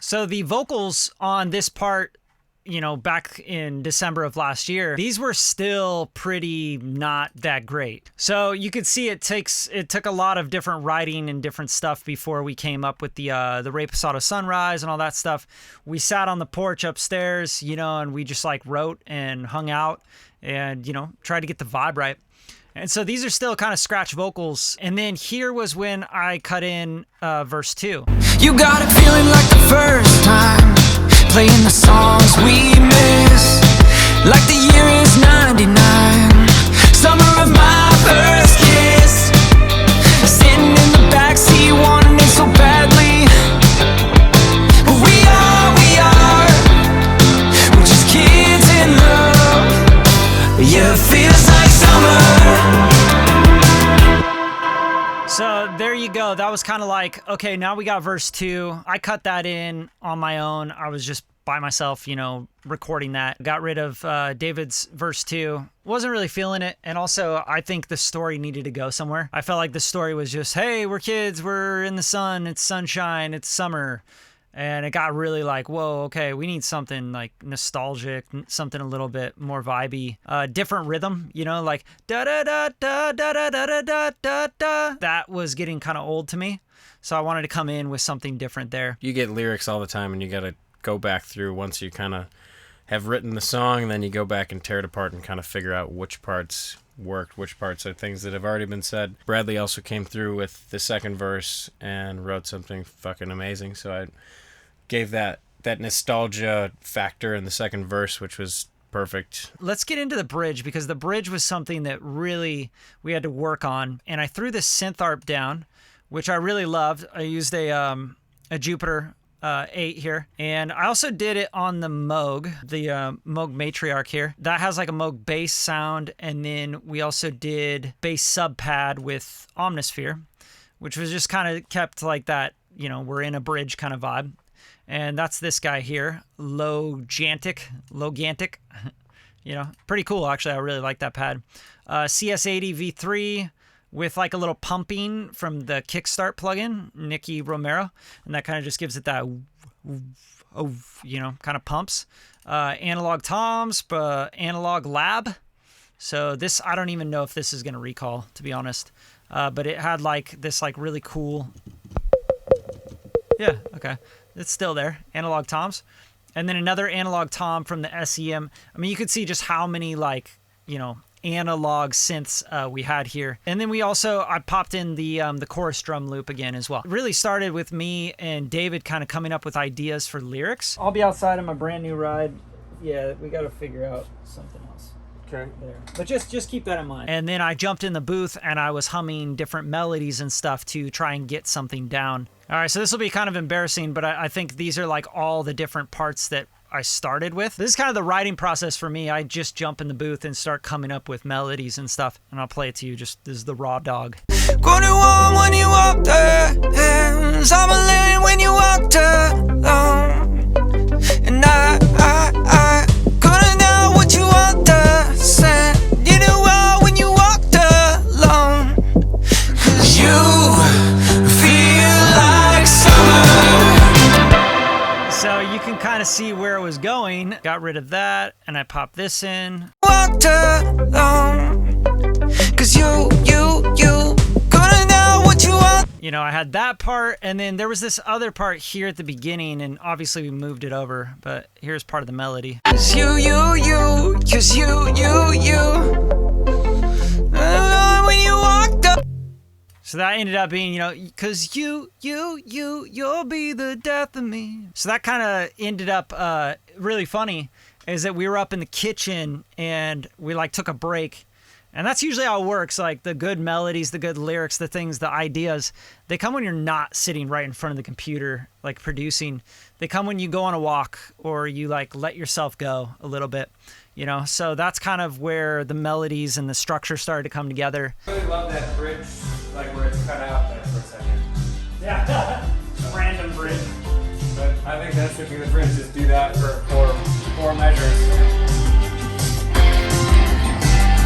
So the vocals on this part, you know, back in December of last year, these were still pretty not that great. So you could see it took a lot of different writing and different stuff before we came up with the Reposado Sunrise and all that stuff. We sat on the porch upstairs, you know, and we just like wrote and hung out and, you know, tried to get the vibe right. And so these are still kind of scratch vocals. And then here was when I cut in verse 2. You got it feeling like the first time, playing the songs we miss, like the year is 99, summer of my first kiss, sitting in the backseat wanting it so badly. We are, we're just kids in love. Yeah, it feels like summer. So there you go. That was kind of like, okay, now we got verse 2. I cut that in on my own. I was just by myself, you know, recording that. Got rid of David's verse 2. Wasn't really feeling it. And also, I think the story needed to go somewhere. I felt like the story was just, hey, we're kids. We're in the sun. It's sunshine. It's summer. And it got really like, whoa, okay, we need something like nostalgic, something a little bit more vibey, different rhythm, you know, like da da da da da da da da da da. That was getting kind of old to me, so I wanted to come in with something different there. You get lyrics all the time, and you got to go back through once you kind of have written the song, and then you go back and tear it apart and kind of figure out which parts worked, which parts are things that have already been said. Bradley also came through with the second verse and wrote something fucking amazing, so I gave that nostalgia factor in the second verse, which was perfect. Let's get into the bridge, because the bridge was something that really we had to work on, and I threw this synth arp down, which I really loved. I used a Jupiter 8 here, and I also did it on the Moog, the Moog Matriarch here. That has like a Moog bass sound, and then we also did bass sub pad with Omnisphere, which was just kind of kept like that, you know, we're in a bridge kind of vibe. And that's this guy here, Logantic, you know, pretty cool actually. I really like that pad. CS80 V3 with like a little pumping from the Kickstart plugin, Nicky Romero, and that kind of just gives it that, you know, kind of pumps. Analog toms, analog lab. So this, I don't even know if this is gonna recall, to be honest, but it had like this like really cool. Yeah, okay. It's still there. Analog toms. And then another analog tom from the SEM. I mean, you could see just how many, like, you know, analog synths we had here. And then we also, I popped in the chorus drum loop again as well. It really started with me and David kind of coming up with ideas for lyrics. I'll be outside on my brand new ride. Yeah, we got to figure out something else. Okay. There. But just keep that in mind. And then I jumped in the booth and I was humming different melodies and stuff to try and get something down. All right, so this will be kind of embarrassing, but I think these are like all the different parts that I started with. This is kind of the writing process for me. I just jump in the booth and start coming up with melodies and stuff, and I'll play it to you. Just this is the raw dog. Going on when you walk there, I'm a living when you walked alone, and I couldn't know what you want to say. You knew well when you walked alone, 'cause you feel like summer. So you can kind of see where it was going. Got rid of that, and I popped this in. Walked alone, 'cause you couldn't know what you want. You know, I had that part, and then there was this other part here at the beginning, and obviously we moved it over, but here's part of the melody. 'Cause you, when you walked up. So that ended up being, you know, 'cause you'll be the death of me. So that kind of ended up really funny, is that we were up in the kitchen and we like took a break. And that's usually how it works. Like the good melodies, the good lyrics, the things, the ideas, they come when you're not sitting right in front of the computer, like producing. They come when you go on a walk or you like let yourself go a little bit, you know? So that's kind of where the melodies and the structure started to come together. I really love that bridge, like where it's cut out there for a second. Yeah, random bridge. But I think that should be the bridge, just do that for four measures.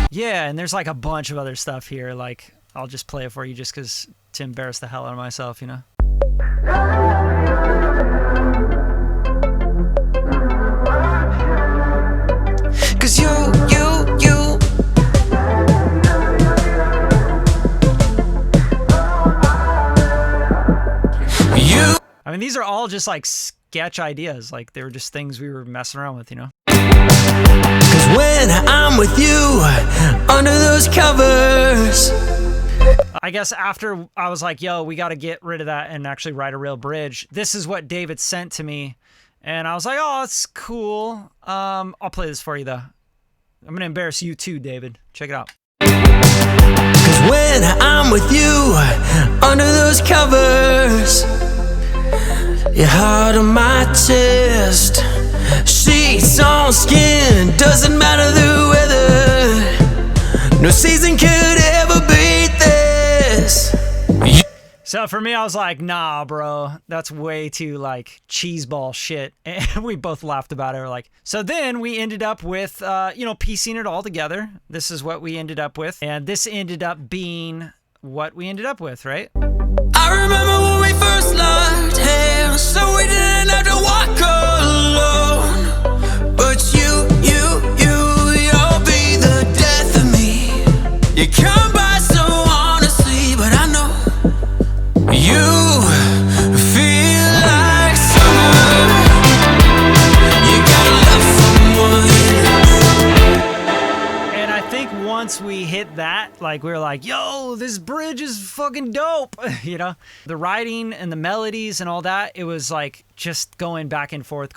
Yeah, and there's like a bunch of other stuff here. Like, I'll just play it for you just because to embarrass the hell out of myself, you know? mean, these are all just like sketch ideas. Like they were just things we were messing around with, you know? 'Cause when I'm with you under those covers. I guess after I was like, yo, we got to get rid of that and actually write a real bridge. This is what David sent to me. And I was like, oh, that's cool. I'll play this for you, though. I'm going to embarrass you too, David. Check it out. 'Cause when I'm with you under those covers, your heart on my chest, sheets on skin, doesn't matter the weather, no season could ever beat this. So for me, I was like, nah, bro, that's way too like cheeseball shit. And we both laughed about it. We're like, so then we ended up with, piecing it all together. This is what we ended up with. And this ended up being what we ended up with, right? I remember when we first locked hands, so we didn't have to walk alone. But you'll be the death of me. You come by so honestly, but I know you feel like summer. You gotta love someone. And I think once we hit that, like we were like, yo, this bridge is fucking dope. You know, the writing and the melodies and all that, it was like just going back and forth,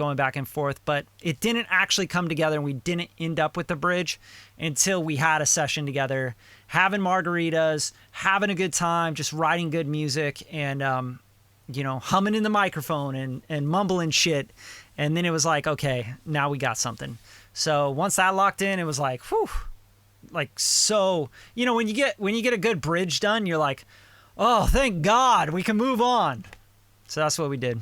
but it didn't actually come together and we didn't end up with the bridge until we had a session together, having margaritas, having a good time, just writing good music and, humming in the microphone and mumbling shit. And then it was like, okay, now we got something. So once that locked in, it was like, whew, like, so, when you get a good bridge done, you're like, oh, thank God we can move on. So that's what we did.